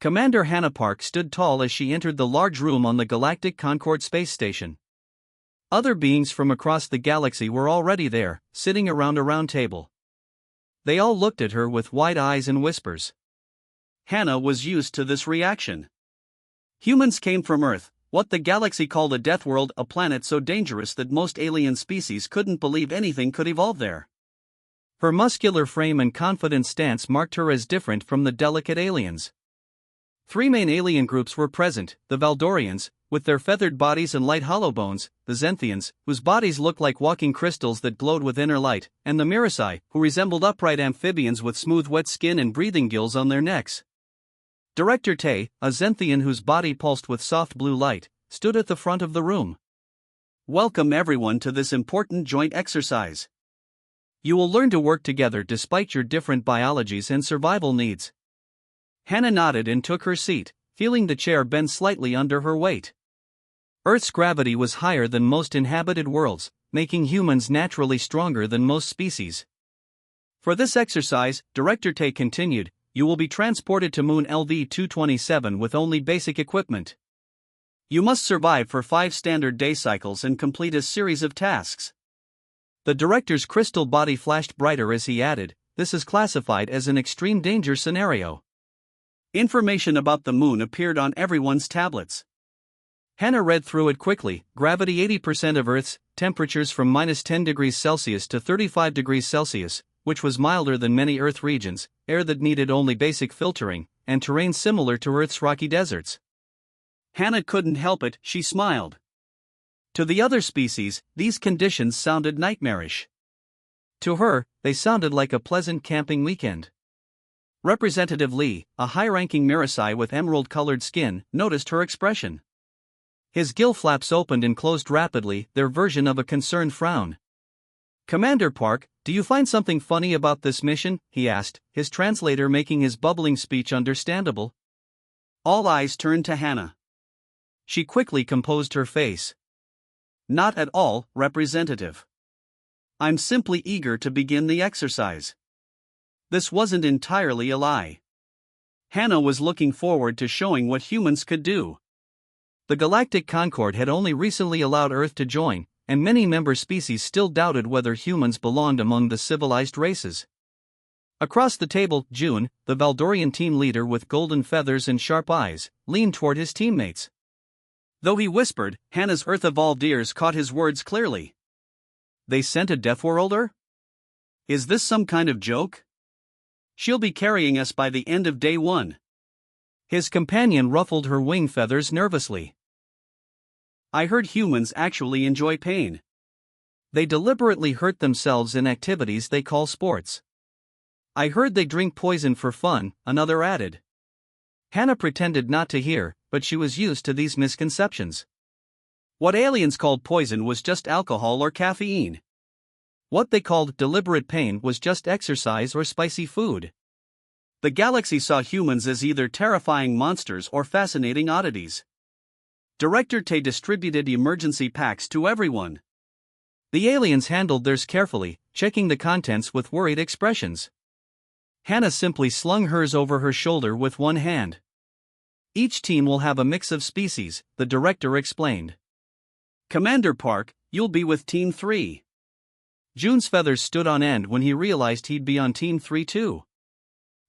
Commander Hannah Park stood tall as she entered the large room on the Galactic Concorde space station. Other beings from across the galaxy were already there, sitting around a round table. They all looked at her with wide eyes and whispers. Hannah was used to this reaction. Humans came from Earth, what the galaxy called a death world, a planet so dangerous that most alien species couldn't believe anything could evolve there. Her muscular frame and confident stance marked her as different from the delicate aliens. Three main alien groups were present: the Valdorians, with their feathered bodies and light hollow bones; the Zenthians, whose bodies looked like walking crystals that glowed with inner light; and the Mirasai, who resembled upright amphibians with smooth wet skin and breathing gills on their necks. Director Tay, a Zenthian whose body pulsed with soft blue light, stood at the front of the room. Welcome everyone to this important joint exercise. You will learn to work together despite your different biologies and survival needs. Hannah nodded and took her seat, feeling the chair bend slightly under her weight. Earth's gravity was higher than most inhabited worlds, making humans naturally stronger than most species. For this exercise, Director Tay continued, you will be transported to Moon LV-227 with only basic equipment. You must survive for 5 standard day cycles and complete a series of tasks. The director's crystal body flashed brighter as he added, this is classified as an extreme danger scenario. Information about the moon appeared on everyone's tablets. Hannah read through it quickly. Gravity 80% of Earth's, temperatures from -10 degrees Celsius to 35 degrees Celsius, which was milder than many Earth regions, air that needed only basic filtering, and terrain similar to Earth's rocky deserts. Hannah couldn't help it, she smiled. To the other species, these conditions sounded nightmarish. To her, they sounded like a pleasant camping weekend. Representative Lee, a high-ranking Mirasai with emerald-colored skin, noticed her expression. His gill flaps opened and closed rapidly, their version of a concerned frown. Commander Park, do you find something funny about this mission? He asked, his translator making his bubbling speech understandable. All eyes turned to Hannah. She quickly composed her face. Not at all, Representative. I'm simply eager to begin the exercise. This wasn't entirely a lie. Hannah was looking forward to showing what humans could do. The Galactic Concorde had only recently allowed Earth to join, and many member species still doubted whether humans belonged among the civilized races. Across the table, June, the Valdorian team leader with golden feathers and sharp eyes, leaned toward his teammates. Though he whispered, Hannah's Earth-evolved ears caught his words clearly. They sent a Deathworlder? Is this some kind of joke? She'll be carrying us by the end of day 1. His companion ruffled her wing feathers nervously. I heard humans actually enjoy pain. They deliberately hurt themselves in activities they call sports. I heard they drink poison for fun, another added. Hannah pretended not to hear, but she was used to these misconceptions. What aliens called poison was just alcohol or caffeine. What they called deliberate pain was just exercise or spicy food. The galaxy saw humans as either terrifying monsters or fascinating oddities. Director Tay distributed emergency packs to everyone. The aliens handled theirs carefully, checking the contents with worried expressions. Hannah simply slung hers over her shoulder with one hand. Each team will have a mix of species, the director explained. Commander Park, you'll be with Team 3. June's feathers stood on end when he realized he'd be on Team 3 too.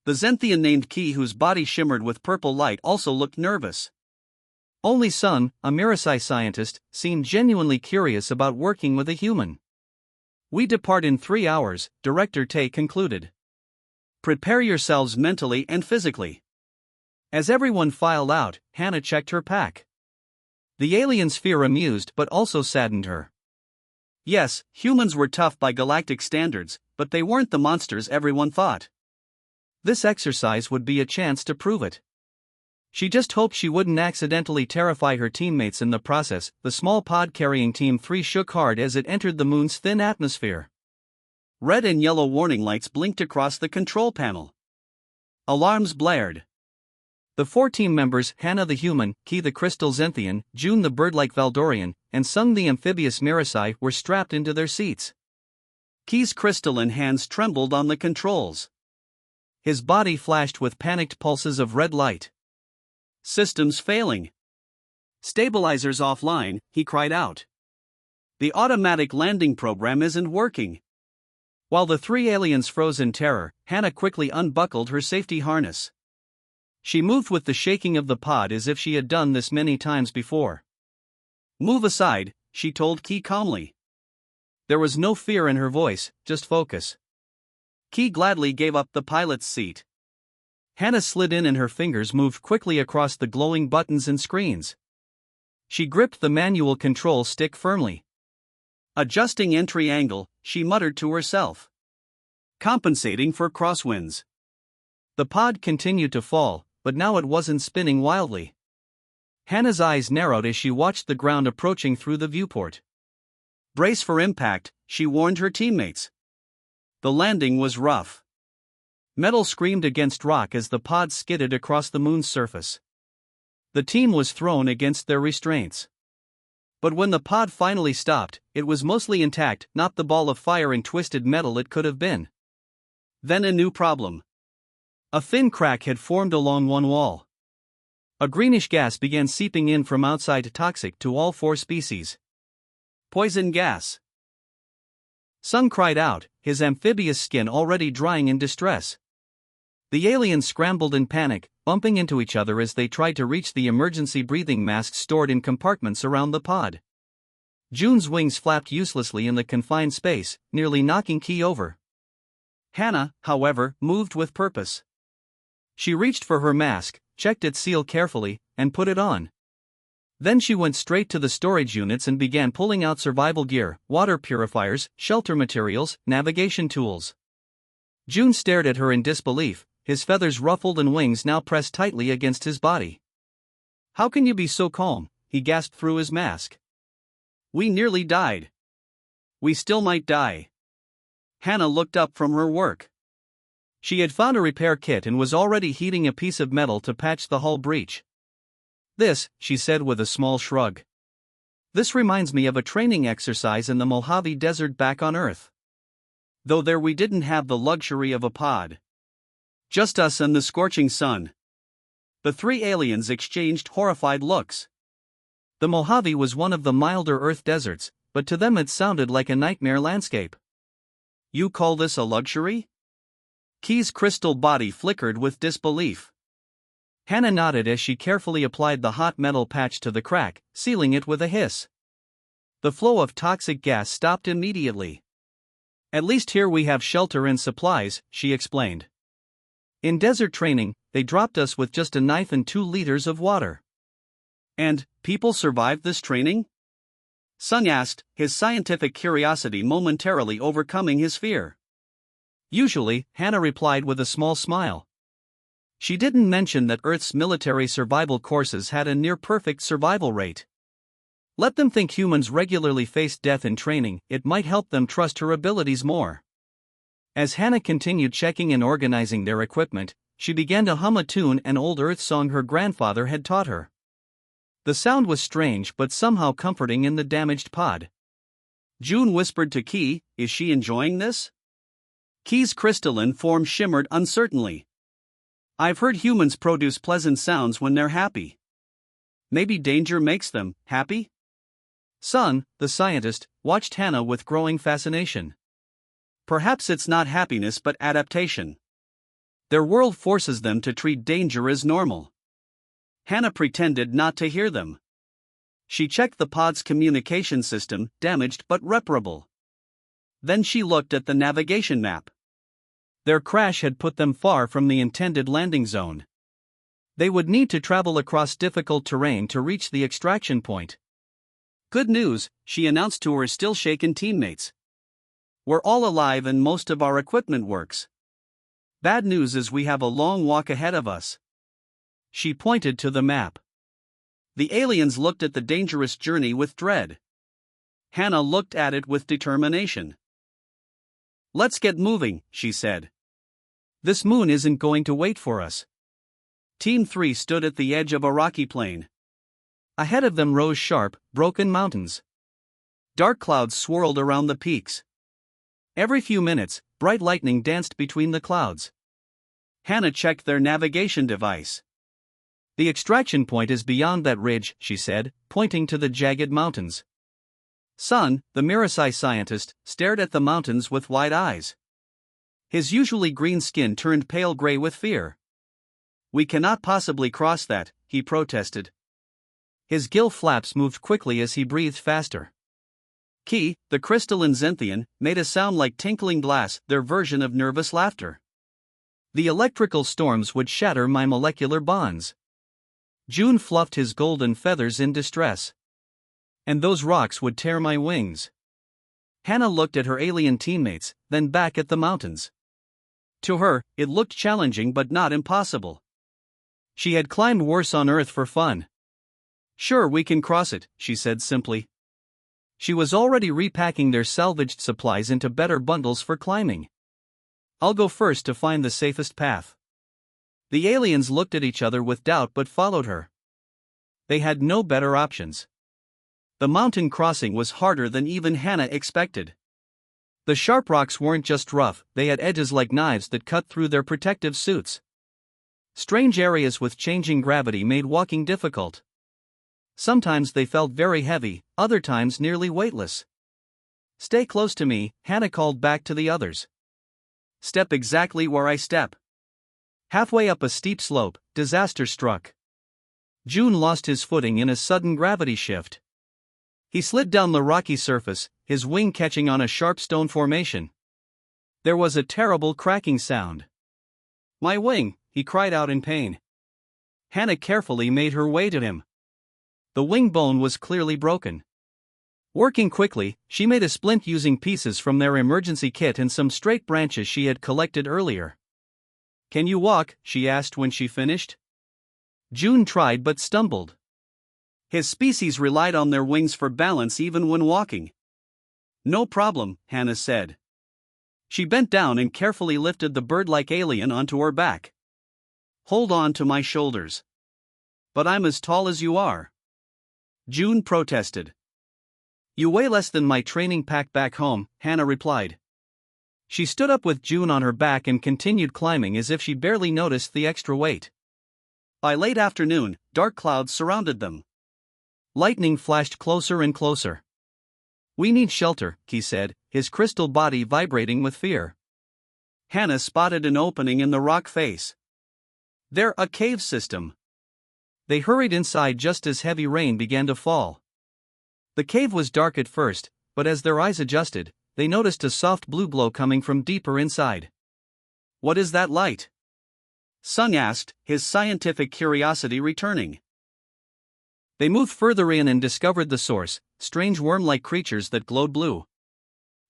The Zenthian named Key, whose body shimmered with purple light, also looked nervous. Only Sun, a Mirasai scientist, seemed genuinely curious about working with a human. We depart in 3 hours, Director Tay concluded. Prepare yourselves mentally and physically. As everyone filed out, Hannah checked her pack. The alien's fear amused but also saddened her. Yes, humans were tough by galactic standards, but they weren't the monsters everyone thought. This exercise would be a chance to prove it. She just hoped she wouldn't accidentally terrify her teammates in the process. The small pod carrying Team 3 shook hard as it entered the moon's thin atmosphere. Red and yellow warning lights blinked across the control panel. Alarms blared. The 4 team members, Hannah the human, Key the crystal Zenthian, June the bird-like Valdorian, and Sung the amphibious Mirasai, were strapped into their seats. Key's crystalline hands trembled on the controls. His body flashed with panicked pulses of red light. Systems failing. Stabilizers offline, he cried out. The automatic landing program isn't working. While the three aliens froze in terror, Hannah quickly unbuckled her safety harness. She moved with the shaking of the pod as if she had done this many times before. Move aside, she told Key calmly. There was no fear in her voice, just focus. Key gladly gave up the pilot's seat. Hannah slid in and her fingers moved quickly across the glowing buttons and screens. She gripped the manual control stick firmly. Adjusting entry angle, she muttered to herself. Compensating for crosswinds. The pod continued to fall, but now it wasn't spinning wildly. Hannah's eyes narrowed as she watched the ground approaching through the viewport. Brace for impact, she warned her teammates. The landing was rough. Metal screamed against rock as the pod skidded across the moon's surface. The team was thrown against their restraints. But when the pod finally stopped, it was mostly intact, not the ball of fire and twisted metal it could have been. Then a new problem. A thin crack had formed along one wall. A greenish gas began seeping in from outside, toxic to all four species. Poison gas. Sung cried out, his amphibious skin already drying in distress. The aliens scrambled in panic, bumping into each other as they tried to reach the emergency breathing masks stored in compartments around the pod. June's wings flapped uselessly in the confined space, nearly knocking Key over. Hannah, however, moved with purpose. She reached for her mask, checked its seal carefully, and put it on. Then she went straight to the storage units and began pulling out survival gear, water purifiers, shelter materials, navigation tools. June stared at her in disbelief, his feathers ruffled and wings now pressed tightly against his body. "How can you be so calm?" he gasped through his mask. "We nearly died. We still might die." Hannah looked up from her work. She had found a repair kit and was already heating a piece of metal to patch the hull breach. "This," she said with a small shrug. "This reminds me of a training exercise in the Mojave Desert back on Earth. Though there we didn't have the luxury of a pod. Just us and the scorching sun." The three aliens exchanged horrified looks. The Mojave was one of the milder Earth deserts, but to them it sounded like a nightmare landscape. "You call this a luxury?" Key's crystal body flickered with disbelief. Hannah nodded as she carefully applied the hot metal patch to the crack, sealing it with a hiss. The flow of toxic gas stopped immediately. "At least here we have shelter and supplies," she explained. "In desert training, they dropped us with just a knife and 2 liters of water." "And people survived this training?" Sung asked, his scientific curiosity momentarily overcoming his fear. "Usually," Hannah replied with a small smile. She didn't mention that Earth's military survival courses had a near-perfect survival rate. Let them think humans regularly faced death in training, it might help them trust her abilities more. As Hannah continued checking and organizing their equipment, she began to hum a tune, an old Earth song her grandfather had taught her. The sound was strange but somehow comforting in the damaged pod. June whispered to Key, "Is she enjoying this?" Key's crystalline form shimmered uncertainly. "I've heard humans produce pleasant sounds when they're happy. Maybe danger makes them happy?" Sun, the scientist, watched Hannah with growing fascination. "Perhaps it's not happiness but adaptation. Their world forces them to treat danger as normal." Hannah pretended not to hear them. She checked the pod's communication system, damaged but reparable. Then she looked at the navigation map. Their crash had put them far from the intended landing zone. They would need to travel across difficult terrain to reach the extraction point. "Good news," she announced to her still shaken teammates. "We're all alive and most of our equipment works. Bad news is we have a long walk ahead of us." She pointed to the map. The aliens looked at the dangerous journey with dread. Hannah looked at it with determination. "Let's get moving," she said. "This moon isn't going to wait for us." Team 3 stood at the edge of a rocky plain. Ahead of them rose sharp, broken mountains. Dark clouds swirled around the peaks. Every few minutes, bright lightning danced between the clouds. Hannah checked their navigation device. The extraction point is beyond that ridge, she said, pointing to the jagged mountains. Sun, the Mirasai scientist, stared at the mountains with wide eyes. His usually green skin turned pale gray with fear. We cannot possibly cross that, he protested. His gill flaps moved quickly as he breathed faster. Ki, the crystalline Xanthian, made a sound like tinkling glass, their version of nervous laughter. The electrical storms would shatter my molecular bonds. June fluffed his golden feathers in distress. And those rocks would tear my wings. Hannah looked at her alien teammates, then back at the mountains. To her, it looked challenging but not impossible. She had climbed worse on Earth for fun. Sure, we can cross it, she said simply. She was already repacking their salvaged supplies into better bundles for climbing. I'll go first to find the safest path. The aliens looked at each other with doubt but followed her. They had no better options. The mountain crossing was harder than even Hannah expected. The sharp rocks weren't just rough, they had edges like knives that cut through their protective suits. Strange areas with changing gravity made walking difficult. Sometimes they felt very heavy, other times nearly weightless. Stay close to me, Hannah called back to the others. Step exactly where I step. Halfway up a steep slope, disaster struck. June lost his footing in a sudden gravity shift. He slid down the rocky surface, his wing catching on a sharp stone formation. There was a terrible cracking sound. My wing, he cried out in pain. Hannah carefully made her way to him. The wing bone was clearly broken. Working quickly, she made a splint using pieces from their emergency kit and some straight branches she had collected earlier. Can you walk? She asked when she finished. June tried but stumbled. His species relied on their wings for balance even when walking. No problem, Hannah said. She bent down and carefully lifted the bird-like alien onto her back. Hold on to my shoulders. But I'm as tall as you are. June protested. You weigh less than my training pack back home, Hannah replied. She stood up with June on her back and continued climbing as if she barely noticed the extra weight. By late afternoon, dark clouds surrounded them. Lightning flashed closer and closer. We need shelter, he said, his crystal body vibrating with fear. Hannah spotted an opening in the rock face. There, a cave system. They hurried inside just as heavy rain began to fall. The cave was dark at first, but as their eyes adjusted, they noticed a soft blue glow coming from deeper inside. What is that light? Sun asked, his scientific curiosity returning. They moved further in and discovered the source, strange worm-like creatures that glowed blue.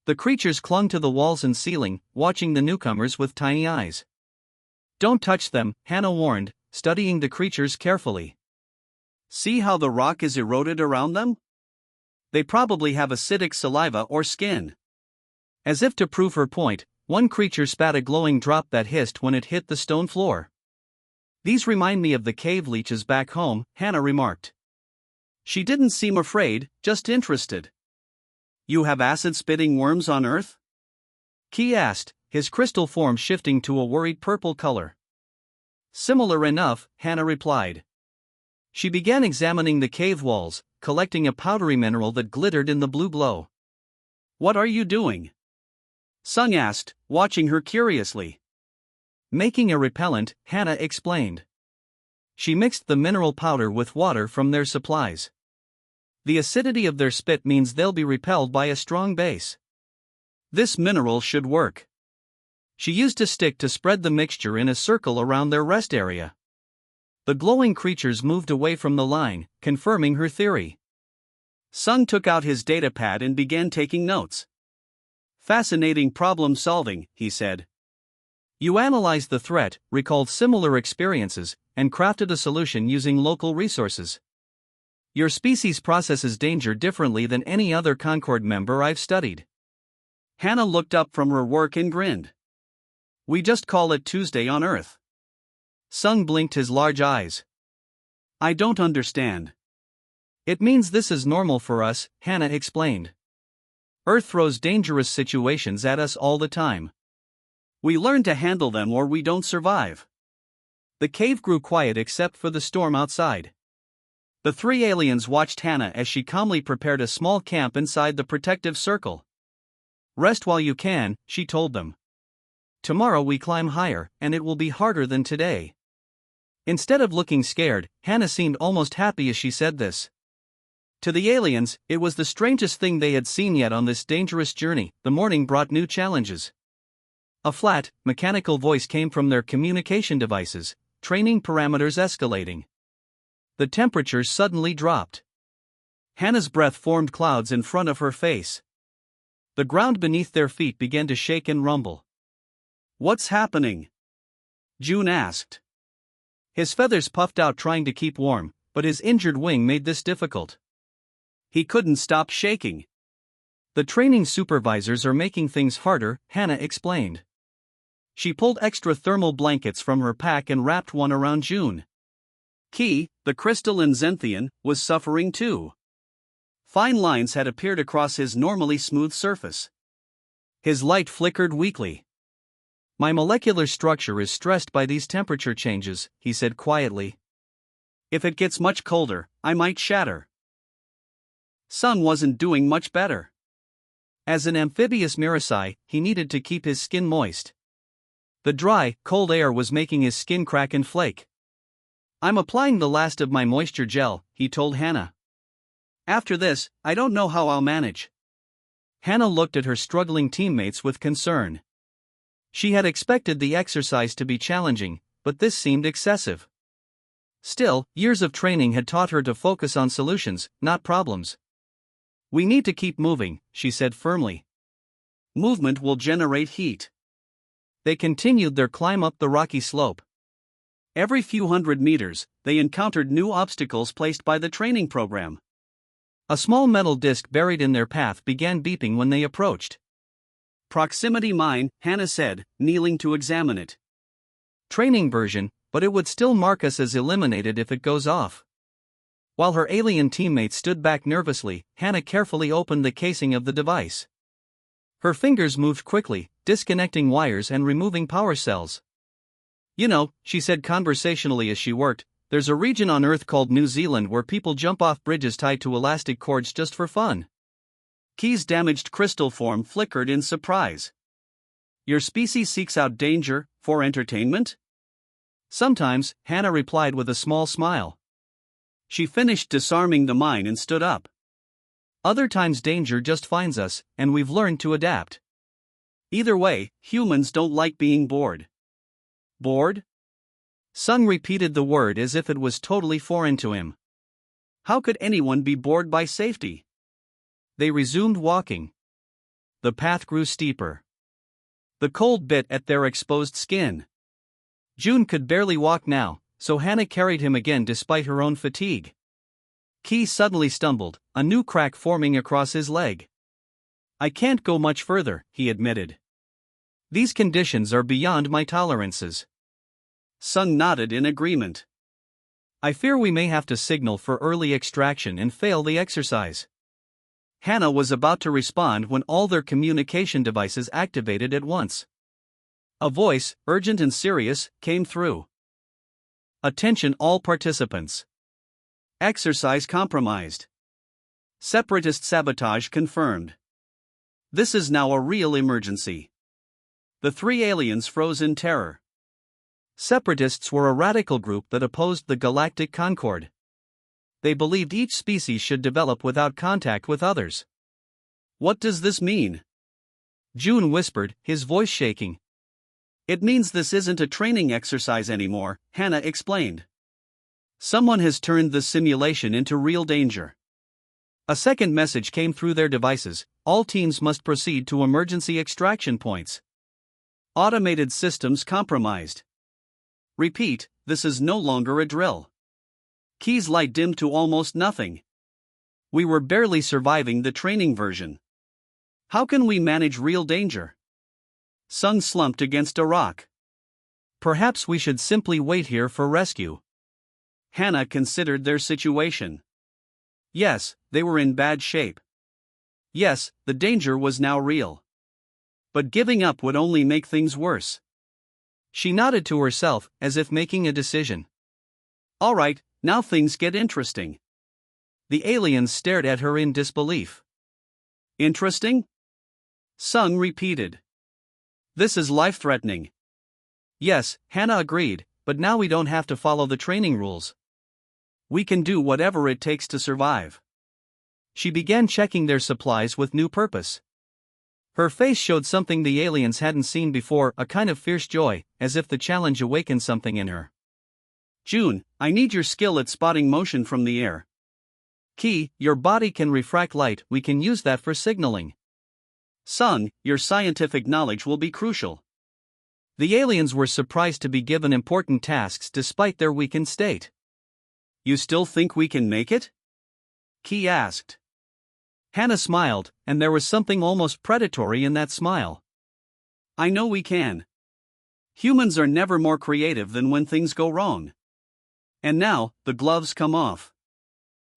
The creatures clung to the walls and ceiling, watching the newcomers with tiny eyes. Don't touch them, Hannah warned, studying the creatures carefully. See how the rock is eroded around them? They probably have acidic saliva or skin. As if to prove her point, one creature spat a glowing drop that hissed when it hit the stone floor. These remind me of the cave leeches back home, Hannah remarked. She didn't seem afraid, just interested. You have acid-spitting worms on Earth? Ki asked, his crystal form shifting to a worried purple color. Similar enough, Hannah replied. She began examining the cave walls, collecting a powdery mineral that glittered in the blue glow. What are you doing? Sun asked, watching her curiously. Making a repellent, Hannah explained. She mixed the mineral powder with water from their supplies. The acidity of their spit means they'll be repelled by a strong base. This mineral should work. She used a stick to spread the mixture in a circle around their rest area. The glowing creatures moved away from the line, confirming her theory. Sun took out his data pad and began taking notes. Fascinating problem solving, he said. You analyzed the threat, recalled similar experiences, and crafted a solution using local resources. Your species processes danger differently than any other Concord member I've studied. Hannah looked up from her work and grinned. We just call it Tuesday on Earth. Sun blinked his large eyes. I don't understand. It means this is normal for us, Hannah explained. Earth throws dangerous situations at us all the time. We learn to handle them or we don't survive. The cave grew quiet except for the storm outside. The three aliens watched Hannah as she calmly prepared a small camp inside the protective circle. "Rest while you can," she told them. "Tomorrow we climb higher, and it will be harder than today." Instead of looking scared, Hannah seemed almost happy as she said this. To the aliens, it was the strangest thing they had seen yet on this dangerous journey. The morning brought new challenges. A flat, mechanical voice came from their communication devices, training parameters escalating. The temperatures suddenly dropped. Hannah's breath formed clouds in front of her face. The ground beneath their feet began to shake and rumble. "What's happening?" June asked. His feathers puffed out trying to keep warm, but his injured wing made this difficult. He couldn't stop shaking. "The training supervisors are making things harder," Hannah explained. She pulled extra thermal blankets from her pack and wrapped one around June. Key, the crystalline Zenthian, was suffering too. Fine lines had appeared across his normally smooth surface. His light flickered weakly. "My molecular structure is stressed by these temperature changes," he said quietly. "If it gets much colder, I might shatter." Sun wasn't doing much better. As an amphibious Mirasai, he needed to keep his skin moist. The dry, cold air was making his skin crack and flake. "I'm applying the last of my moisture gel," he told Hannah. "After this, I don't know how I'll manage." Hannah looked at her struggling teammates with concern. She had expected the exercise to be challenging, but this seemed excessive. Still, years of training had taught her to focus on solutions, not problems. "We need to keep moving," she said firmly. "Movement will generate heat." They continued their climb up the rocky slope. Every few hundred meters, they encountered new obstacles placed by the training program. A small metal disc buried in their path began beeping when they approached. "Proximity mine," Hannah said, kneeling to examine it. "Training version, but it would still mark us as eliminated if it goes off." While her alien teammates stood back nervously, Hannah carefully opened the casing of the device. Her fingers moved quickly, disconnecting wires and removing power cells. "You know," she said conversationally as she worked, "there's a region on Earth called New Zealand where people jump off bridges tied to elastic cords just for fun." Key's damaged crystal form flickered in surprise. "Your species seeks out danger, for entertainment?" "Sometimes," Hannah replied with a small smile. She finished disarming the mine and stood up. "Other times danger just finds us, and we've learned to adapt. Either way, humans don't like being bored." "Bored?" Sun repeated the word as if it was totally foreign to him. How could anyone be bored by safety? They resumed walking. The path grew steeper. The cold bit at their exposed skin. June could barely walk now, so Hannah carried him again despite her own fatigue. Key suddenly stumbled, a new crack forming across his leg. "I can't go much further," he admitted. "These conditions are beyond my tolerances." Sun nodded in agreement. "I fear we may have to signal for early extraction and fail the exercise." Hannah was about to respond when all their communication devices activated at once. A voice, urgent and serious, came through. "Attention all participants. Exercise compromised. Separatist sabotage confirmed. This is now a real emergency." The three aliens froze in terror. Separatists were a radical group that opposed the Galactic Concord. They believed each species should develop without contact with others. "What does this mean?" June whispered, his voice shaking. "It means this isn't a training exercise anymore," Hannah explained. "Someone has turned the simulation into real danger." A second message came through their devices: all teams must proceed to emergency extraction points. Automated systems compromised. Repeat, this is no longer a drill. Key's light dimmed to almost nothing. We were barely surviving the training version. How can we manage real danger? Sun slumped against a rock. Perhaps we should simply wait here for rescue. Hannah considered their situation. Yes, they were in bad shape. Yes, the danger was now real. But giving up would only make things worse. She nodded to herself, as if making a decision. Alright, now things get interesting. The aliens stared at her in disbelief. Interesting? Sung repeated. This is life-threatening. Yes, Hannah agreed, but now we don't have to follow the training rules. We can do whatever it takes to survive. She began checking their supplies with new purpose. Her face showed something the aliens hadn't seen before, a kind of fierce joy, as if the challenge awakened something in her. June, I need your skill at spotting motion from the air. Key, your body can refract light, we can use that for signaling. Sung, your scientific knowledge will be crucial. The aliens were surprised to be given important tasks despite their weakened state. You still think we can make it? Key asked. Hannah smiled, and there was something almost predatory in that smile. I know we can. Humans are never more creative than when things go wrong. And now, the gloves come off.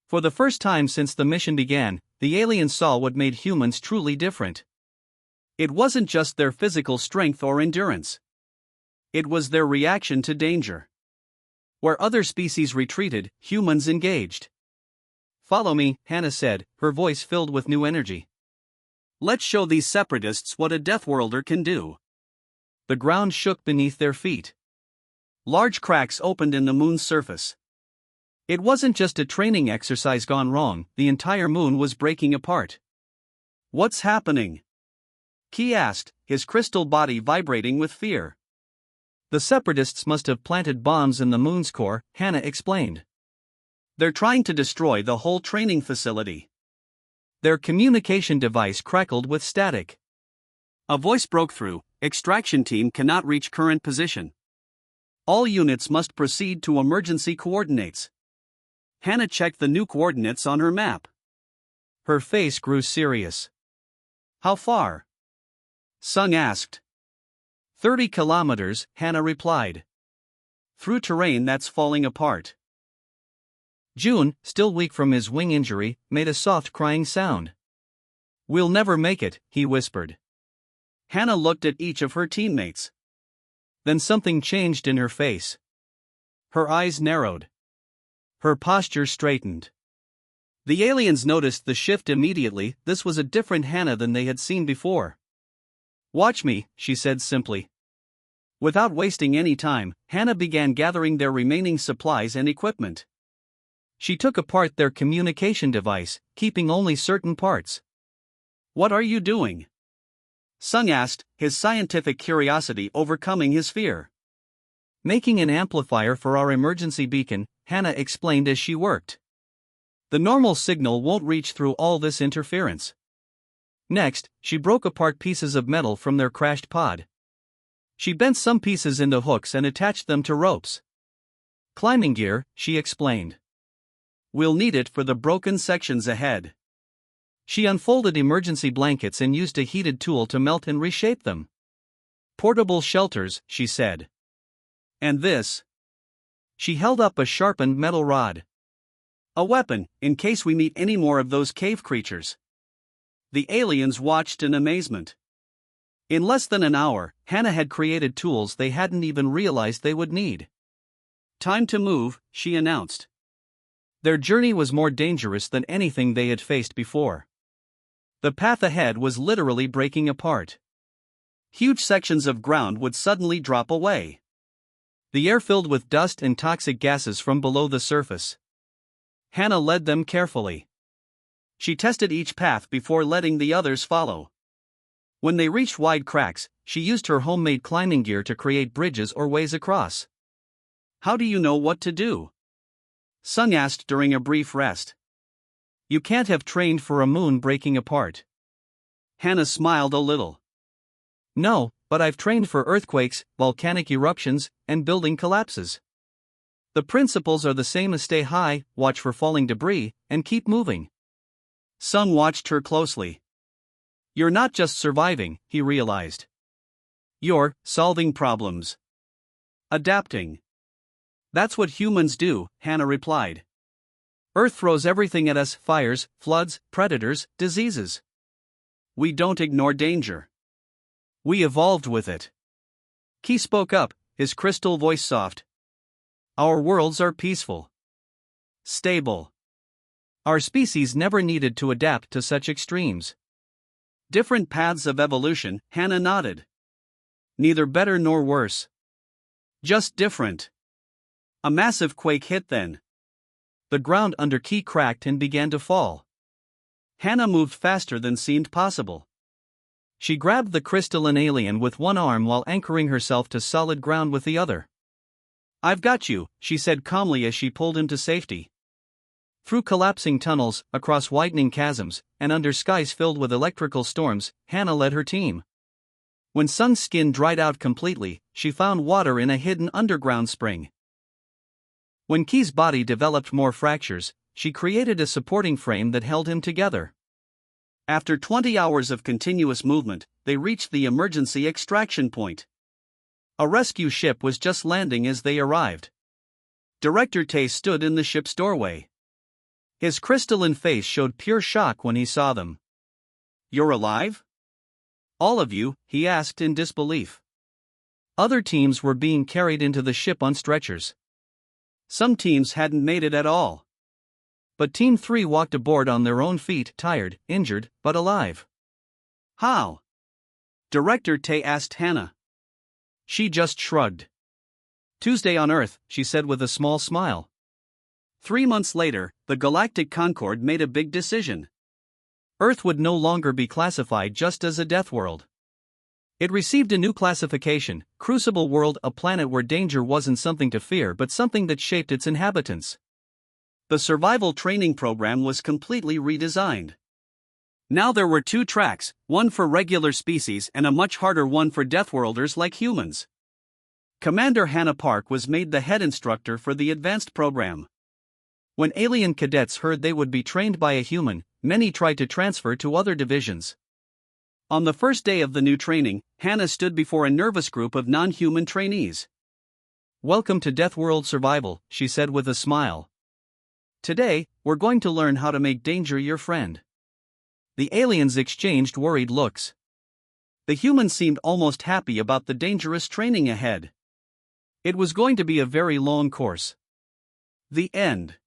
For the first time since the mission began, the aliens saw what made humans truly different. It wasn't just their physical strength or endurance. It was their reaction to danger. Where other species retreated, humans engaged. Follow me, Hannah said, her voice filled with new energy. Let's show these separatists what a Deathworlder can do. The ground shook beneath their feet. Large cracks opened in the moon's surface. It wasn't just a training exercise gone wrong, the entire moon was breaking apart. What's happening? Key asked, his crystal body vibrating with fear. The separatists must have planted bombs in the moon's core, Hannah explained. They're trying to destroy the whole training facility. Their communication device crackled with static. A voice broke through. Extraction team cannot reach current position. All units must proceed to emergency coordinates. Hannah checked the new coordinates on her map. Her face grew serious. How far? Sung asked. 30 kilometers, Hannah replied. Through terrain that's falling apart. June, still weak from his wing injury, made a soft crying sound. We'll never make it, he whispered. Hannah looked at each of her teammates. Then something changed in her face. Her eyes narrowed. Her posture straightened. The aliens noticed the shift immediately. This was a different Hannah than they had seen before. Watch me, she said simply. Without wasting any time, Hannah began gathering their remaining supplies and equipment. She took apart their communication device, keeping only certain parts. What are you doing? Sung asked, his scientific curiosity overcoming his fear. Making an amplifier for our emergency beacon, Hannah explained as she worked. The normal signal won't reach through all this interference. Next, she broke apart pieces of metal from their crashed pod. She bent some pieces into hooks and attached them to ropes. Climbing gear, she explained. We'll need it for the broken sections ahead. She unfolded emergency blankets and used a heated tool to melt and reshape them. Portable shelters, she said. And this? She held up a sharpened metal rod. A weapon, in case we meet any more of those cave creatures. The aliens watched in amazement. In less than an hour, Hannah had created tools they hadn't even realized they would need. Time to move, she announced. Their journey was more dangerous than anything they had faced before. The path ahead was literally breaking apart. Huge sections of ground would suddenly drop away. The air filled with dust and toxic gases from below the surface. Hannah led them carefully. She tested each path before letting the others follow. When they reached wide cracks, she used her homemade climbing gear to create bridges or ways across. How do you know what to do? Sung asked during a brief rest. You can't have trained for a moon breaking apart. Hannah smiled a little. No, but I've trained for earthquakes, volcanic eruptions, and building collapses. The principles are the same as stay high, watch for falling debris, and keep moving. Sung watched her closely. You're not just surviving, he realized. You're solving problems. Adapting. That's what humans do, Hannah replied. Earth throws everything at us: fires, floods, predators, diseases. We don't ignore danger. We evolved with it. Key spoke up, his crystal voice soft. Our worlds are peaceful. Stable. Our species never needed to adapt to such extremes. Different paths of evolution, Hannah nodded. Neither better nor worse. Just different. A massive quake hit then. The ground under Key cracked and began to fall. Hannah moved faster than seemed possible. She grabbed the crystalline alien with one arm while anchoring herself to solid ground with the other. I've got you, she said calmly as she pulled him to safety. Through collapsing tunnels, across widening chasms, and under skies filled with electrical storms, Hannah led her team. When Sun's skin dried out completely, she found water in a hidden underground spring. When Key's body developed more fractures, she created a supporting frame that held him together. After 20 hours of continuous movement, they reached the emergency extraction point. A rescue ship was just landing as they arrived. Director Tay stood in the ship's doorway. His crystalline face showed pure shock when he saw them. You're alive? All of you? He asked in disbelief. Other teams were being carried into the ship on stretchers. Some teams hadn't made it at all. But Team 3 walked aboard on their own feet, tired, injured, but alive. How? Director Tay asked Hannah. She just shrugged. Tuesday on Earth, she said with a small smile. 3 months later, the Galactic Concord made a big decision. Earth would no longer be classified just as a death world. It received a new classification, Crucible World, a planet where danger wasn't something to fear but something that shaped its inhabitants. The survival training program was completely redesigned. Now there were 2 tracks, one for regular species and a much harder one for Deathworlders like humans. Commander Hannah Park was made the head instructor for the advanced program. When alien cadets heard they would be trained by a human, many tried to transfer to other divisions. On the first day of the new training, Hannah stood before a nervous group of non-human trainees. "Welcome to Deathworld Survival," she said with a smile. "Today, we're going to learn how to make danger your friend." The aliens exchanged worried looks. The humans seemed almost happy about the dangerous training ahead. It was going to be a very long course. The end.